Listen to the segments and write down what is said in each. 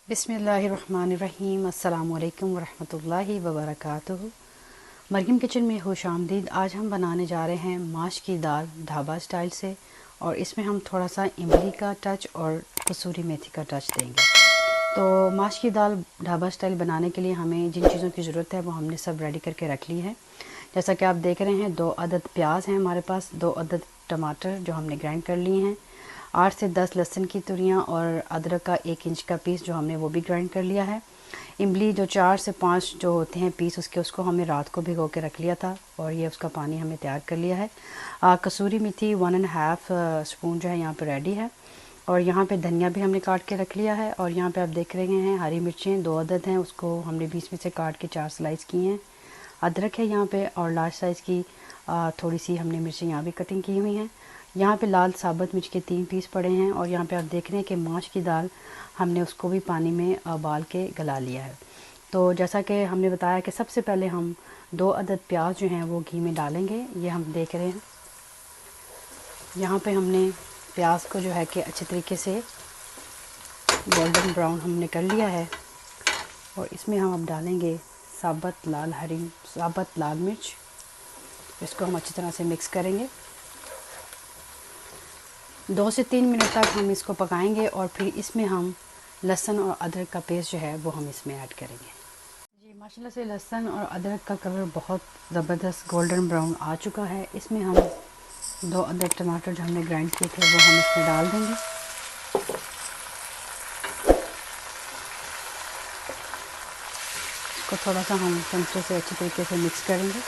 बिस्मिल्लाहिर्रहमानिर्रहीम। अस्सलामुअलैकुम वरहमतुल्लाहि वबरकातुहू। मरयम किचन में खुश आमदीद। आज हम बनाने जा रहे हैं माश की दाल ढाबा स्टाइल से, और इसमें हम थोड़ा सा इमली का टच और कसूरी मेथी का टच देंगे। तो माश की दाल ढाबा स्टाइल बनाने के लिए हमें जिन चीज़ों की ज़रूरत है वो हमने सब रेडी करके रख ली है। जैसा कि आप देख रहे हैं, 2 अदद प्याज हैं हमारे पास, 2 अदद टमाटर जो हमने ग्राइंड कर लिए हैं, 8 से 10 लहसुन की तुरियाँ और अदरक का 1 इंच का पीस जो हमने वो भी ग्राइंड कर लिया है। इमली जो 4 से 5 जो होते हैं पीस उसके, उसको हमने रात को भिगो के रख लिया था और ये उसका पानी हमने तैयार कर लिया है। कसूरी मेथी 1.5 स्पून जो है यहाँ पे रेडी है, और यहाँ पे धनिया भी हमने काट के रख लिया है। और यहाँ पे आप देख रहे हैं हरी मिर्चें 2 अदद हैं, उसको हमने बीच में से काट के 4 स्लाइस की हैं। अदरक है यहाँ पे, और लार्ज साइज़ की थोड़ी सी हमने मिर्चें यहाँ भी कटिंग की हुई हैं। यहाँ पे लाल साबुत मिर्च के 3 पीस पड़े हैं, और यहाँ पे आप देख रहे हैं कि माश की दाल हमने उसको भी पानी में उबाल के गला लिया है। तो जैसा कि हमने बताया कि सबसे पहले हम 2 अदद प्याज जो हैं वो घी में डालेंगे। ये हम देख रहे हैं यहाँ पे हमने प्याज को जो है कि अच्छे तरीके से गोल्डन ब्राउन हमने कर लिया है, और इसमें हम अब डालेंगे साबुत लाल मिर्च। इसको हम अच्छी तरह से मिक्स करेंगे। 2 से 3 मिनट तक हम इसको पकाएंगे, और फिर इसमें हम लहसुन और अदरक का पेस्ट जो है वो हम इसमें ऐड करेंगे। जी माशाल्लाह से लहसुन और अदरक का कलर बहुत ज़बरदस्त गोल्डन ब्राउन आ चुका है। इसमें हम 2 अदद टमाटर जो हमने ग्राइंड किए थे वो हम इसमें डाल देंगे। इसको थोड़ा सा हम चमचे से अच्छी तरीके से मिक्स करेंगे।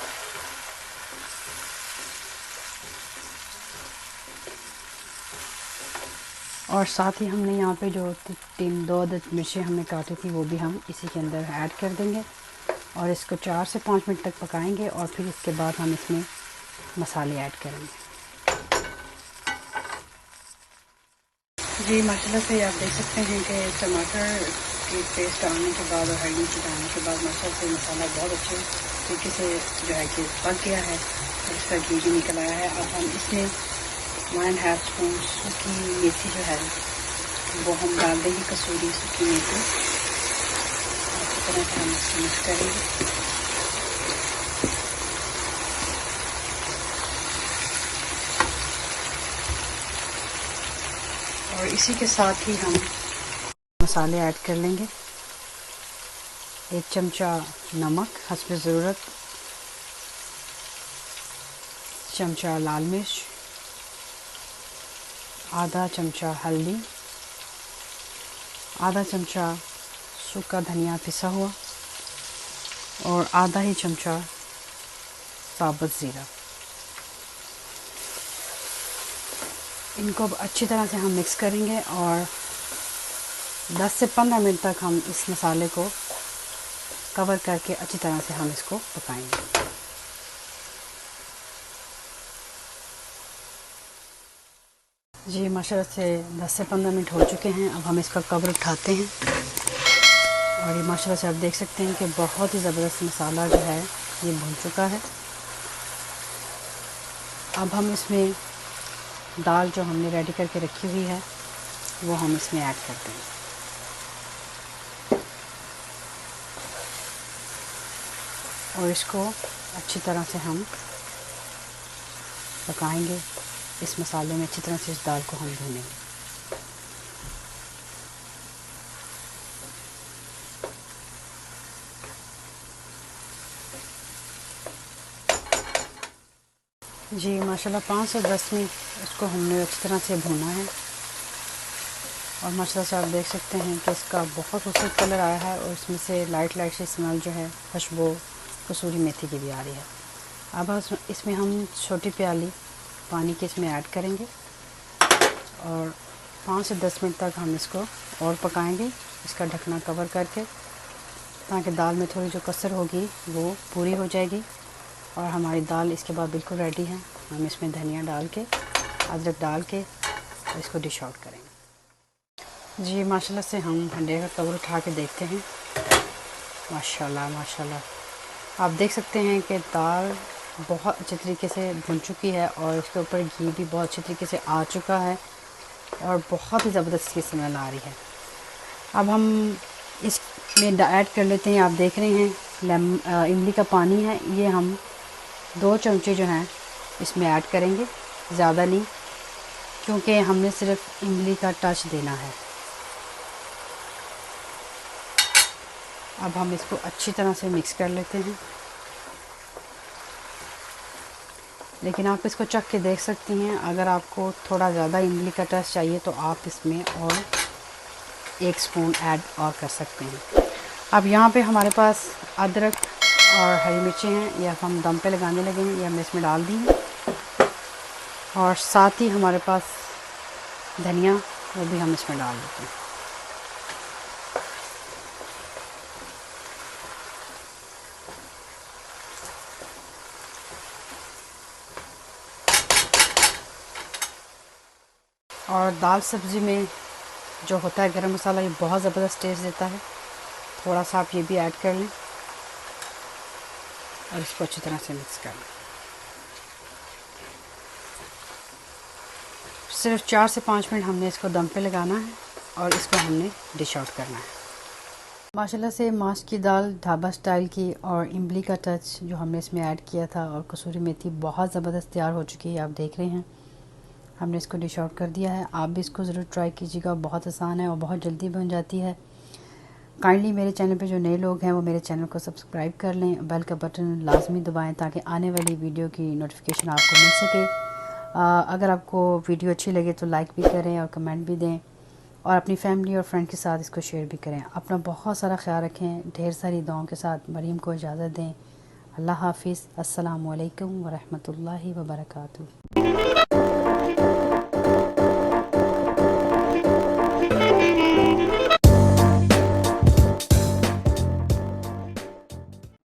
और साथ ही हमने यहाँ पे जो 2 अदद मिर्चें हमने काटी थी वो भी हम इसी के अंदर ऐड कर देंगे, और इसको 4 से 5 मिनट तक पकाएंगे, और फिर इसके बाद हम इसमें मसाले ऐड करेंगे। जी माशाल्लाह से आप देख सकते हैं कि टमाटर की पेस्ट डालने के बाद और हरी मिर्च डालने के बाद माशाल्लाह से मसाला बहुत अच्छे तरीके से जो है कि पक गया है, और इसका घी भी निकल आया है। अब हम इसमें 1.5 स्पून सूखी मेथी जो है वो हम डाल देंगे, कसूरी सूखी मेथी। अच्छी तरह से हम इसको मिक्स करेंगे। और इसी के साथ ही हम मसाले ऐड कर लेंगे। 1 चमचा नमक हस्ब ज़रूरत, चमचा लाल मिर्च, आधा चमचा हल्दी, आधा चमचा सूखा धनिया पिसा हुआ, और आधा ही चमचा साबुत ज़ीरा। इनको अब अच्छी तरह से हम मिक्स करेंगे, और 10 से 15 मिनट तक हम इस मसाले को कवर करके अच्छी तरह से हम इसको पकाएंगे। जी माशाल्लाह से 10 से 15 मिनट हो चुके हैं। अब हम इसका कवर उठाते हैं, और ये माशाल्लाह से आप देख सकते हैं कि बहुत ही ज़बरदस्त मसाला जो है ये भून चुका है। अब हम इसमें दाल जो हमने रेडी करके रखी हुई है वो हम इसमें ऐड करते हैं, और इसको अच्छी तरह से हम पकाएंगे। इस मसाले में अच्छी तरह से इस दाल को हम भूनेंगे। जी माशाल्लाह 5 से 10 मिनट इसको हमने अच्छी तरह से भूना है, और माशाल्लाह से आप देख सकते हैं कि इसका बहुत खूबसूरत कलर आया है, और इसमें से लाइट सी स्मेल जो है खुशबू कसूरी मेथी की भी आ रही है। अब इसमें हम छोटी प्याली पानी की इसमें ऐड करेंगे, और 5 से 10 मिनट तक हम इसको और पकाएंगे, इसका ढकना कवर करके, ताकि दाल में थोड़ी जो कसर होगी वो पूरी हो जाएगी। और हमारी दाल इसके बाद बिल्कुल रेडी है। हम इसमें धनिया डाल के, अदरक डाल के इसको डिश आउट करेंगे। जी माशाल्लाह से हम हंडे का कवर उठा के देखते हैं। माशाल्लाह माशाल्लाह आप देख सकते हैं कि दाल बहुत अच्छे तरीके से भुन चुकी है, और इसके ऊपर घी भी बहुत अच्छे तरीके से आ चुका है, और बहुत ही ज़बरदस्त की स्मेल आ रही है। अब हम इसमें ऐड कर लेते हैं। आप देख रहे हैं इमली का पानी है, ये हम 2 चमचे जो हैं इसमें ऐड करेंगे, ज़्यादा नहीं, क्योंकि हमने सिर्फ इमली का टच देना है। अब हम इसको अच्छी तरह से मिक्स कर लेते हैं। लेकिन आप इसको चख के देख सकती हैं, अगर आपको थोड़ा ज़्यादा इमली का टच चाहिए तो आप इसमें और 1 स्पून ऐड और कर सकते हैं। अब यहाँ पे हमारे पास अदरक और हरी मिर्चें हैं, ये हम दम पे लगाने लगेंगे, ये हमने इसमें डाल दी हैं। और साथ ही हमारे पास धनिया, वो भी हम इसमें डाल देते हैं। और दाल सब्ज़ी में जो होता है गरम मसाला, ये बहुत ज़बरदस्त टेस्ट देता है। थोड़ा सा आप ये भी ऐड कर लें और इसको अच्छी तरह से मिक्स कर लें। सिर्फ 4 से 5 मिनट हमने इसको दम पे लगाना है और इसको हमने डिश आउट करना है। माशाल्लाह से माश की दाल ढाबा स्टाइल की और इमली का टच जो हमने इसमें ऐड किया था और कसूरी मेथी बहुत ज़बरदस्त तैयार हो चुकी है। आप देख रहे हैं, हमने इसको डिश आउट कर दिया है। आप भी इसको ज़रूर ट्राई कीजिएगा, बहुत आसान है और बहुत जल्दी बन जाती है। काइंडली मेरे चैनल पे जो नए लोग हैं वो मेरे चैनल को सब्सक्राइब कर लें, बेल का बटन लाजमी दबाएं ताकि आने वाली वीडियो की नोटिफिकेशन आपको मिल सके। अगर आपको वीडियो अच्छी लगे तो लाइक भी करें और कमेंट भी दें और अपनी फैमिली और फ्रेंड के साथ इसको शेयर भी करें। अपना बहुत सारा ख्याल रखें, ढेर सारी दुआओं के साथ मरीम को इजाज़त दें। अल्लाह हाफिज़। अस्सलामु अलैकुम व रहमतुल्लाहि व बरकातुहू।